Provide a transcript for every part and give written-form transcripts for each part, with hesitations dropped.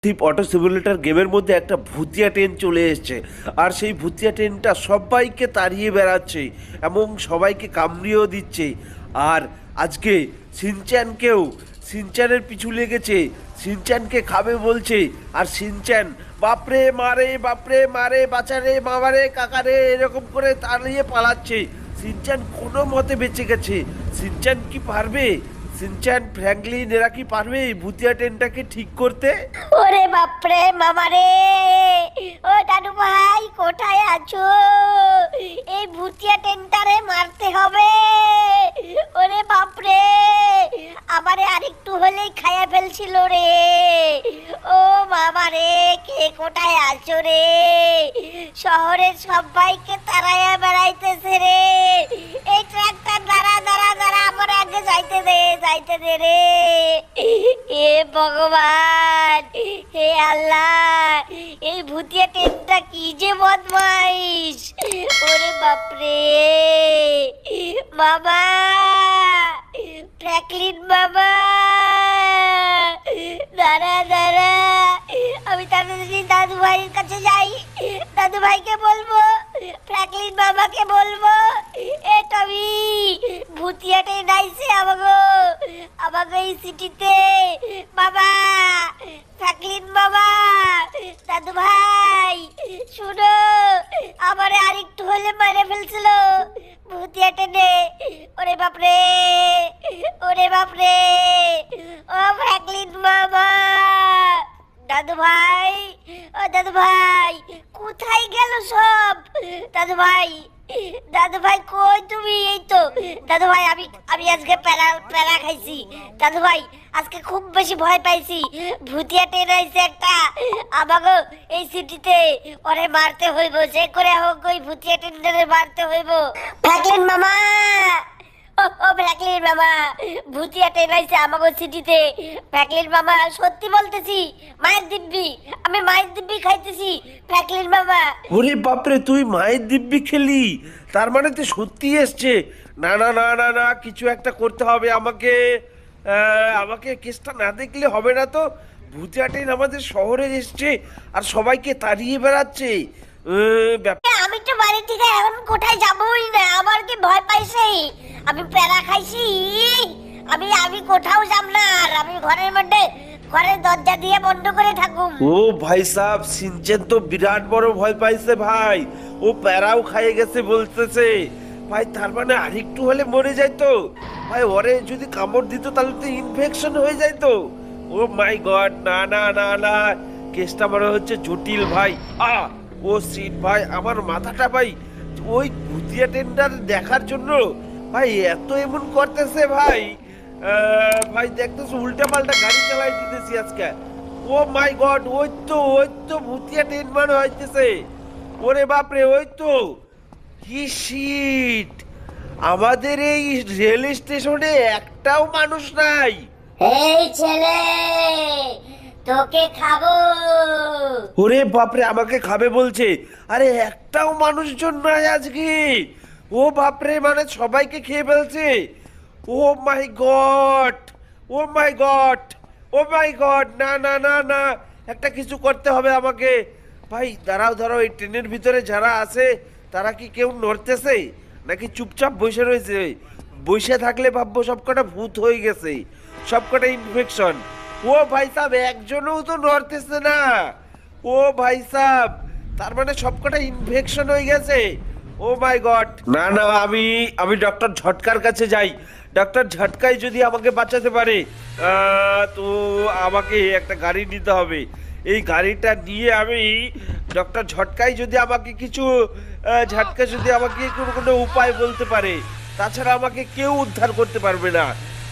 টিপ auto simulator গেমের মধ্যে একটা ভুতিয়া ট্রেন চলে এসছে, আর সেই ভুতিয়া ট্রেনটা সবাইকে তাড়িয়ে বেড়াচ্ছে এবং সবাইকে কামড়িয়েও দিচ্ছে। আর আজকে সিনচ্যানকেও, সিনচ্যানের পিছু লেগেছে, সিনচ্যানকে খাবে বলছে। আর সিনচ্যান বাপরে মারে বাঁচারে মামারে কাকারে এরকম করে তাড়িয়ে পালাচ্ছে। সিনচ্যান কোনো মতে বেঁচে গেছে। সিনচ্যান কি পারবে? সিনচ্যান, ফ্র্যাঙ্কলিন এরা কি পারবে এই ভুতিয়া ট্রেনটাকে ঠিক করতে? ওরে বাপরে মামারে, ও দাদু ভাই কোথায় আছো? এই ভুতিয়া টেন্টারে মারতে হবে। ওরে বাপরে, আমারে আরেকটু হলেই খাইয়া ফেলছিল রে। ও মামারে, কে কোথায় আছো রে? শহরের সবাইকে তাড়াইয়া বেড়াইতেছে রে। এই ট্রাকটা দাঁড়া দাঁড়া দাঁড়া, আমার আগে যাইতে দে রে। এ ভগবান, হে আল্লাহ, এই ভুতিয়া ট্রেনটা কি যে বদমাইশ। ওরে বাপরে বাবা, ফ্র্যাঙ্কলিন বাবা, দাঁড়া দাঁড়া, আমি তাড়াতাড়ি দাদু ভাইয়ের কাছে যাই। দাদু ভাইকে বলবো, ফ্র্যাঙ্কলিন বাবাকে বলবো, এ টমি, ভুতিয়া ট্রেন আইছে আমাকে এই সিটিতে। বাবা, ফ্র্যাঙ্কলিন বাবা, দাদু ভাই শুনো, আমারে আরেকটু হলে মেরে ফেলছিল ভুতিয়া ট্রেনে। ওরে বাপরে, ওরে বাপরে, ও ফ্র্যাঙ্কলিন বাবা, দাদু ভাই, ও দাদু ভাই, কোথায় গেল সব? দাদু ভাই, দাদু ভাই কই তুমি? এই তো দাদু ভাই, আমি আজকে প্যারা খাইছি। দাদু ভাই, আজকে খুব বেশি ভয় পাইছি। ভুতিয়া ট্রেন আইছে একটা আমাকে এই সিটিতে, ওরে মারতে হইব, যে করে হোক ওই ভুতিয়া ট্রেনটারে মারতে হইব। ফ্র্যাঙ্কলিন মামা, ও ফ্র্যাঙ্কলিন মামা, ভুতিয়া ট্রেন আইছে আমাকে সিটিতে। ফ্র্যাঙ্কলিন মামা, সত্যি বলতেছি, মায়ের দিব্যি, আমি মায়ের দিব্যি খাইতেছি ফ্র্যাঙ্কলিন মামা। ওরে বাপরে, তুই মায়ের দিব্যি খেলি? তার মানে তো সত্যি এসছে। না না না না না, কিছু একটা করতে হবে আমাকে। আমাকে কেসটা না দেখলে হবে না তো। ভুতিয়া ট্রেন আমাদের শহরে এসছে আর সবাইকে তাড়িয়ে বেড়াচ্ছে। আমি তো বাড়ি থেকে এখন কোথায় যাবই না, আমার কি ভয় পাইছে। আমি প্যারা খাইছি, আমি আমি কোথাও যাব না। আর আমি ঘরের মধ্যে, ঘরের দরজা দিয়ে বন্ধ করে থাকুম। ও ভাই সাহ, সিনচেন তো বিরাট বড় ভয় পাইছে ভাই। ও প্যারাও খাইয়ে গেছে বলতেছে ভাই। তার মানে আরেকটু হলে মরে যাইতো ভাই। ওরে যদি কামড় দিত তাহলে তো ইনফেকশন হয়ে যাইতো। ও মাই গড, না না না না, কেসটা মনে হচ্ছে জটিল ভাই। ও সিট ভাই, আমার মাথাটা ভাই ওই ভুতিয়া টেন্ডার দেখার জন্য ভাই এত এমন করতেছে ভাই। ভাই দেখতেছো উল্টা পাল্টা গাড়ি চালাই দিতেছি আজকে। ও মাই গড, ওই তো ভুতিয়া ট্রেন মানে হইতেছে। ওরে বাপরে, ওই তো কি শিট, আমাদের এই রেল স্টেশনে একটাও মানুষ নাই। এই ছেলে, তোকে খাবো। ওরে বাপরে, আমাকে খাবে বলছে? আরে একটাও মানুষজন নাই আজকে। ও বাপরে, মানে সবাইকে খেয়ে ফেলছে। ও my god, O my god, O my god, না না না না, একটা কিছু করতে হবে আমাকে। ভাই দাঁড়াও দাঁড়াও, এই ট্রেনের ভিতরে যারা আছে তারা কি কেউ নড়তেছে নাকি চুপচাপ বসে রয়েছে? বসে থাকলে ভাববো সবকটা ভূত হয়ে গেছে, সবকটা ইনফেকশন। ও ভাই সাহেব, একজনও তো নড়তেছে না। ও ভাই সাহেব, তার মানে সবকটা ইনফেকশন হয়ে গেছে। ও মাই গড, না না, আমি ডক্টর ঝটকার কাছে যাই। ডক্টর ঝটকাই যদি আমাকে বাঁচাতে পারে। তো আমাকে একটা গাড়ি নিতে হবে। এই গাড়িটা নিয়ে আমি ডক্টর ঝটকাই যদি আমাকে কিছু ঝটকা যদি আমাকে কোনো উপায় বলতে পারে, তাছাড়া আমাকে কেউ উদ্ধার করতে পারবে না।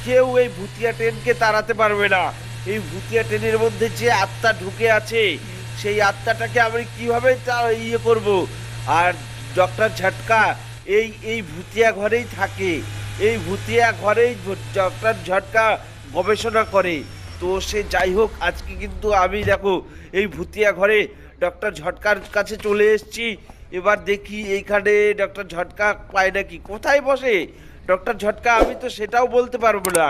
কেউ এই ভুতিয়া ট্রেনকে তাড়াতে পারবে না। এই ভুতিয়া ট্রেনের মধ্যে যে আত্মা ঢুকে আছে, সেই আত্মাটাকে আমি কিভাবে ইয়ে করব। আর ডক্টর ঝটকা এই ভুতিয়া ঘরেই থাকে। এই ভুতিয়া ঘরেই ডক্টর ঝটকা গবেষণা করে। তো সে যাই হোক, আজকে কিন্তু আমি দেখো এই ভুতিয়া ঘরে ডক্টর ঝটকার কাছে চলে এসেছি। এবার দেখি এইখানে ডক্টর ঝটকা পায় নাকি। কোথায় বসে ডক্টর ঝটকা আমি তো সেটাও বলতে পারবো না।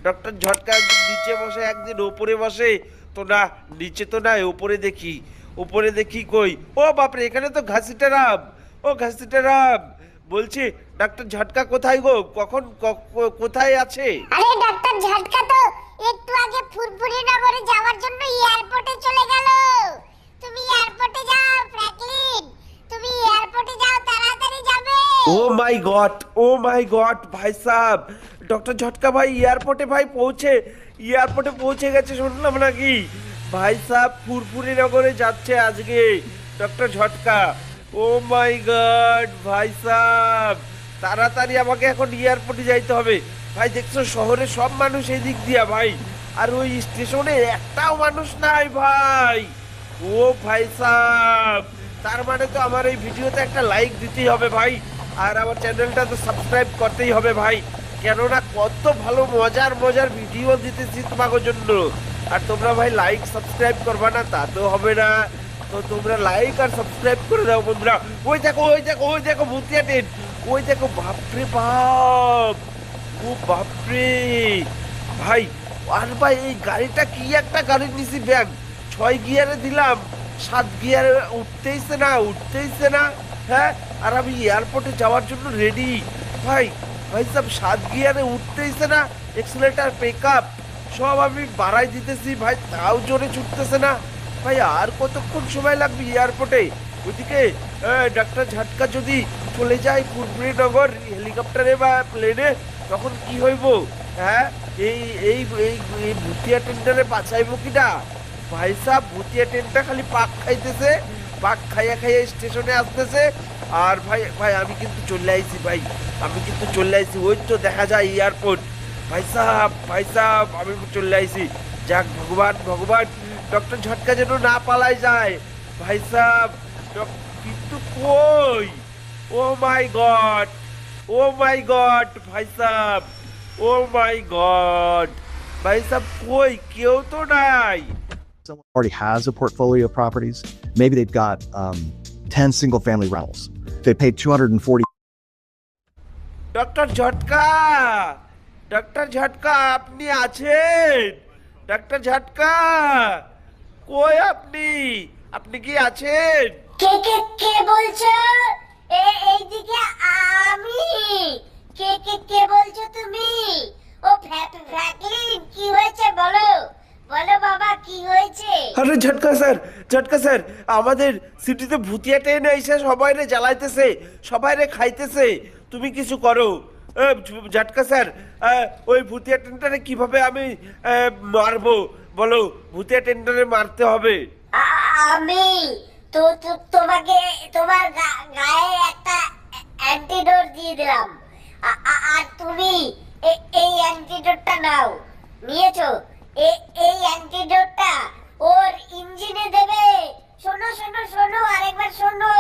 ডক্টর ঝটকা একদিন নিচে বসে, একদিন ওপরে বসে, তো না, নিচে তো নাই, উপরে দেখি, উপরে দেখি কই। ও বাপরে, এখানে তো ঘাসিটারাম। ও ঘাসিটারাম, বলছি ডাক্তার ঝটকা কোথায় গো? কখন কোথায় আছে? আরে ডাক্তার ঝটকা তো একটু আগে ফুরফুরি নগরে যাওয়ার জন্য এয়ারপোর্টে চলে গেল। তুমি এয়ারপোর্টে যাও ফ্র্যাঙ্কলিন, তুমি এয়ারপোর্টে যাও, তাড়াতাড়ি যাবে। ও my god, O my god, ভাই সাহেব, ডক্টর ঝটকা ভাই এয়ারপোর্টে ভাই এয়ারপোর্টে পৌঁছে গেছে শুনলাম নাকি? ভাই সাহেব ফুরফুরি নগরে যাচ্ছে আজকে ডক্টর ঝটকা। ও মাই গড ভাই সাহেব, তাড়াতাড়ি আমাকে এখন এয়ারপোর্টে যাইতে হবে। ভাই দেখছো শহরে সব মানুষ এই দিক দিয়া ভাই, আর ওই স্টেশনে একটাও মানুষ নাই ভাই। ও ভাই সাহেব, তার মানে তো আমার এই ভিডিওতে একটা লাইক দিতেই হবে ভাই, আর আমার চ্যানেলটা তো সাবস্ক্রাইব করতেই হবে ভাই, কেননা কত ভালো মজার মজার ভিডিও দিতেছি তোমাদের জন্য। আর তোমরা ভাই লাইক সাবস্ক্রাইব করবা না তা তো হবে না, তো তোমরা লাইক আর সাবস্ক্রাইব করে দাও বন্ধুরা। ওই দেখো, ওই দেখো, ওই দেখো ভূতিয়া ট্রেন, ওই দেখো, বাপরে বাপ, ও বাপরে ভাই। আর ভাই এই গাড়িটা কি একটা গাড়ি নিছি ব্যাগ, 6 গিয়ারে দিলাম, 7 গিয়ারে উঠতেইছে না। হ্যাঁ, আর আমি এয়ারপোর্টে যাওয়ার জন্য রেডি ভাই। ভাই সব 7 গিয়ারে উঠতেইছে না, এক্সেলেটার পিকআপ সব আমি বাড়াই দিতেছি ভাই, তাও জোরে ছুটতেছে না ভাই। আর কতক্ষণ সময় লাগবে এয়ারপোর্টে? ওইদিকে ডাক্তার ঝটকা যদি চলে যায় ফুরফুরি নগর হেলিকপ্টারে বা প্লেনে, তখন কি হইব? হ্যাঁ, এই এই এই এই ভুতিয়া ট্রেনটারে বাঁচাইবো কিনা? ভাই সাহেব ভুতিয়া ট্রেনটা খালি পাক খাইতেছে, পাক খাইয়া খাইয়া স্টেশনে আসতেছে। আর ভাই ভাই আমি কিন্তু চলে আইছি ভাই, আমি কিন্তু চলে আইছি, ওই তো দেখা যায় এয়ারপোর্ট। ভাই সাহেব আমি চলে আইছি। যাক ভগবান ভগবান, ডক্টর ঝটকা যেন না পালাই যায় ভাই সাহেব। কিন্তু কই? ও my god, O my god ভাই সাহেব, ও মাই গড ভাই সাহেব, কই? কেউ তো নাই। Someone already has a portfolio of properties. Maybe they've got 10 single family rentals. They paid 240. Doctor Jhatka, doctor Jhatka আপনি আছেন? ডক্টর ঝটকা কই আপনি? আপনি কি আছেন? কে কে কে বলছো? এইদিকে আমি। কে বলছো তুমি? ও ফ্র্যাঙ্কলিন, কি হয়েছে বলো, বলো বাবা, কি হয়েছে? আরে ঝটকা স্যার, আমাদের সিটিতে ভুতিয়া ট্রেন এসে সবাইরে জ্বালাইতেছে, সবাইরে খাইতেছে, তুমি কিছু করো। ঝটকা স্যার, ওই ভুতিয়া ট্রেনটারে কিভাবে আমি মারবো বলো? ভুতিয়া ট্রেনটারে মারতে হবে। আমি তোমাকে তোমার গায়ে একটা অ্যান্টিডোট দিয়ে দিলাম, আর তুমি এই অ্যান্টিডোটটা নাও। নিয়েছো? এই অ্যান্টিডোটটা ওর ইঞ্জিনে দেবে। শোনো শোনো শোনো, আরেকবার শোনো।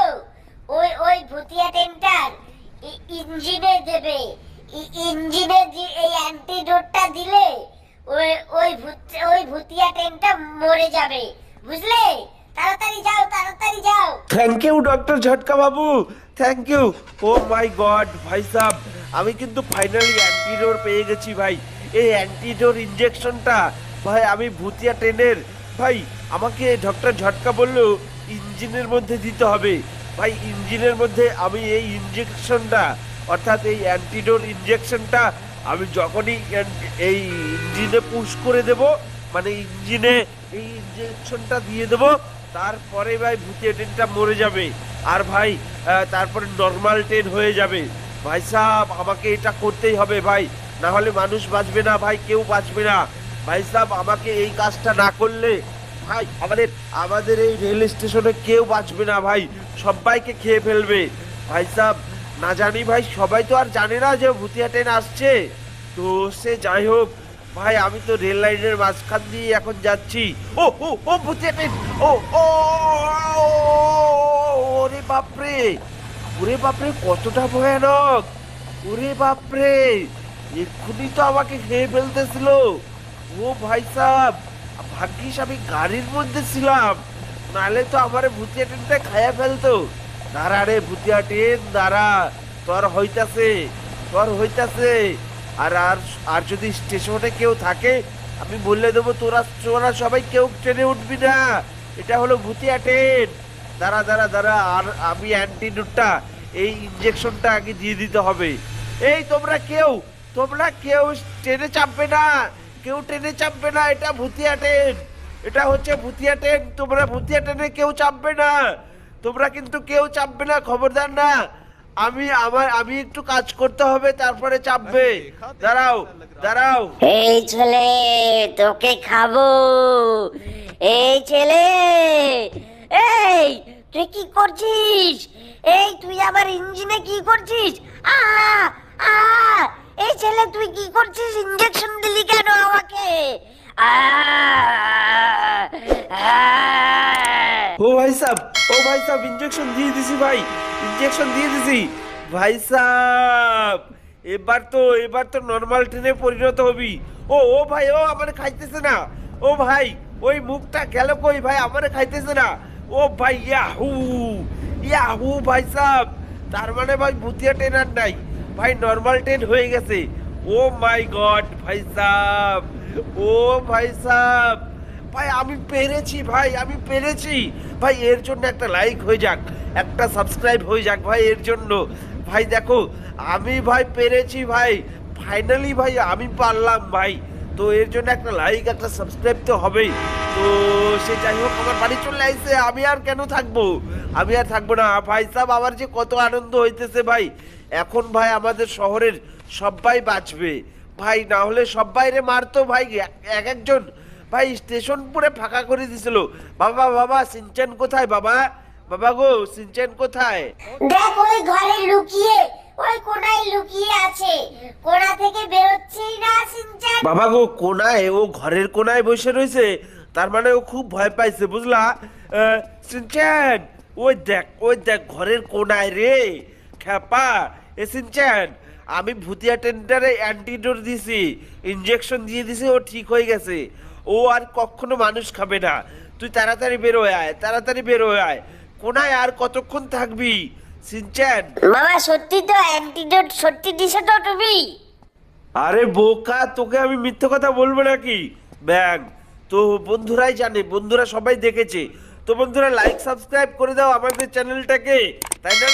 ওই ভুতিয়া ট্রেনটার ইঞ্জিনে দেবে। ইঞ্জিনে এই অ্যান্টিডোটটা দিলে ওই ভুতিয়া ট্রেনটা মরে যাবে, বুঝলে? তাড়াতাড়ি যাও, তাড়াতাড়ি যাও। থ্যাংক ইউ ডক্টর ঝটকা বাবু, thank you. Oh my god ভাই সাহেব, আমি কিন্তু ফাইনালি অ্যান্টিডোর পেয়ে গেছি ভাই। এই অ্যান্টিডোর ইনজেকশনটা ভাই আমি ভুতিয়া ট্রেনের, ভাই আমাকে ডক্টর ঝটকা বললো ইঞ্জিনের মধ্যে দিতে হবে ভাই। ইঞ্জিনের মধ্যে আমি এই ইনজেকশনটা, অর্থাৎ এই অ্যান্টিডোর ইনজেকশনটা আমি যখনই এই ইঞ্জিনে পুশ করে দেব, মানে ইঞ্জিনে এই ইনজেকশনটা দিয়ে দেবো, তারপরে ভাই ভুতিয়া ট্রেনটা মরে যাবে, আর ভাই তারপরে নর্মাল ট্রেন হয়ে যাবে। ভাই সাহেব আমাকে এটা করতেই হবে ভাই, না হলে মানুষ বাঁচবে না ভাই, কেউ বাঁচবে না ভাই সাহেব। আমাকে এই কাজটা না করলে ভাই আমাদের এই রেল স্টেশনে কেউ বাঁচবে না ভাই, সবাইকে খেয়ে ফেলবে ভাই সাহেব। না জানি ভাই, সবাই তো আর জানে না যে ভুতিয়া ট্রেন আসছে, তো সে যাই হোক ভাই, আমি তো রেল লাইনের মাঝখান দিয়ে এখন যাচ্ছি। ও ও ও ভুতিয়া ট্রেন, ও ও ওরে বাপরে, ওরে বাপরে কতটা ভয়ানক, ওরে বাপরে, এক্ষুনি তো আমাকে খেয়ে ফেলতেছিল। ও ভাই সাহেব, ভাগ্যিস আমি গাড়ির মধ্যে ছিলাম, নাহলে তো আমার ভুতিয়া ট্রেনটা খাইয়া ফেলতো। দাঁড়া রে ভুতিয়া ট্রেন, দাঁড়া, তোর হইতাছে। আর আর আর যদি স্টেশনে কেউ থাকে আমি বলে দেবো তোরা তোরা সবাই কেউ ট্রেনে উঠবি না, এটা হলো ভুতিয়া ট্রেন। দাঁড়া দাঁড়া দাঁড়া, আর আমি অ্যান্টিডোটটা এই ইঞ্জেকশনটা আগে দিয়ে দিতে হবে। এই তোমরা কেউ ট্রেনে চাপবে না, কেউ ট্রেনে চাপবে না, এটা ভুতিয়া ট্রেন, এটা হচ্ছে ভুতিয়া ট্রেন। তোমরা ভুতিয়া ট্রেনে কেউ চাপবে না, তোমরা কিন্তু কেউ চাপবে না, খবরদার না। আমি একটু কাজ করতে হবে, তারপরে চাপবে। দাঁড়াও দাঁড়াও। এই ছেলে তোকে খাবো, এই ছেলে, এই তুই কি করছিস? এই তুই আবার ইঞ্জিনে কি করছিস? আ আ এই ছেলে তুই কি করছিস? ইঞ্জেকশন দিলি কেন আমাকে? আ আ ও ভাই সাহেব ইঞ্জেকশন দিয়ে দিছি ভাই, ইঞ্জেকশন দিয়ে দিছি ভাই সাহেব। এবার তো নর্মাল ট্রেনে পরিণত হবি। ও ভাই, ও আমার খাইতেছে না। ও ভাই, ওই মুখটা গেল কই ভাই, আমার খাইতেছে না। ও ভাই, ইয়াহু ইয়াহু ভাই সাহেব, তার মানে ভাই ভুতিয়া ট্রেন আর নাই ভাই, নর্মাল ট্রেন হয়ে গেছে। ও মাই গড ভাই সাহেব, ও ভাই সাহেব, ভাই আমি পেরেছি ভাই, আমি পেরেছি ভাই। এর জন্য একটা লাইক হয়ে যাক, একটা সাবস্ক্রাইব হয়ে যাক ভাই এর জন্য। ভাই দেখো, আমি ভাই পেরেছি ভাই, ফাইনালি ভাই আমি পারলাম ভাই। তো এর জন্য একটা লাইক একটা সাবস্ক্রাইব তো হবেই। তো সে যাই হোক, আমার বাড়ি চলে আসছে, আমি আর কেন থাকবো, আমি আর থাকবো না ভাই সাহেব। আমার যে কত আনন্দ হইতেছে ভাই, এখন ভাই আমাদের শহরের সবাই বাঁচবে ভাই, না হলে সবাইরে মারতো ভাই একজন ভাই। স্টেশন পুরো ফাঁকা করে দিছিল। বাবা সিনচান কোথায়? বাবা গো, সিনচান কোথায়? দেখ ওই ঘরে লুকিয়ে, ওই কোণায় লুকিয়ে আছে, কোণা থেকে বেরোচ্ছেই না সিনচান। বাবা গো, কোনায়, ও ঘরের কোনায় বসে রয়েছে, তার মানে ও খুব ভয় পাইছে বুঝলা। সিনচান, ওই দেখ ঘরের কোনায় রে খেপা। সিনচান, আমি ভুতিয়া টেন্ডারে অ্যান্টিডোট দিছি, ইনজেকশন দিয়ে দিছি, ও ঠিক হয়ে গেছে, ও আর কখনো মানুষ খাবে না। তুই তাড়াতাড়ি বের হয়ে আয়, তাড়াতাড়ি বের হয়ে আয়। কোনায় আর কতক্ষণ থাকবি সিনচান? মামা সত্যি তো অ্যান্টিডোট সত্যি দিছো তো তুমি? আরে বোকা, তোকে আমি মিথ্যে কথা বলবো নাকি ব্যাং? তো বন্ধুরাই জানে, বন্ধুরা সবাই দেখেছে। তো বন্ধুরা লাইক সাবস্ক্রাইব করে দাও আমাদের চ্যানেলটাকে, তাই না?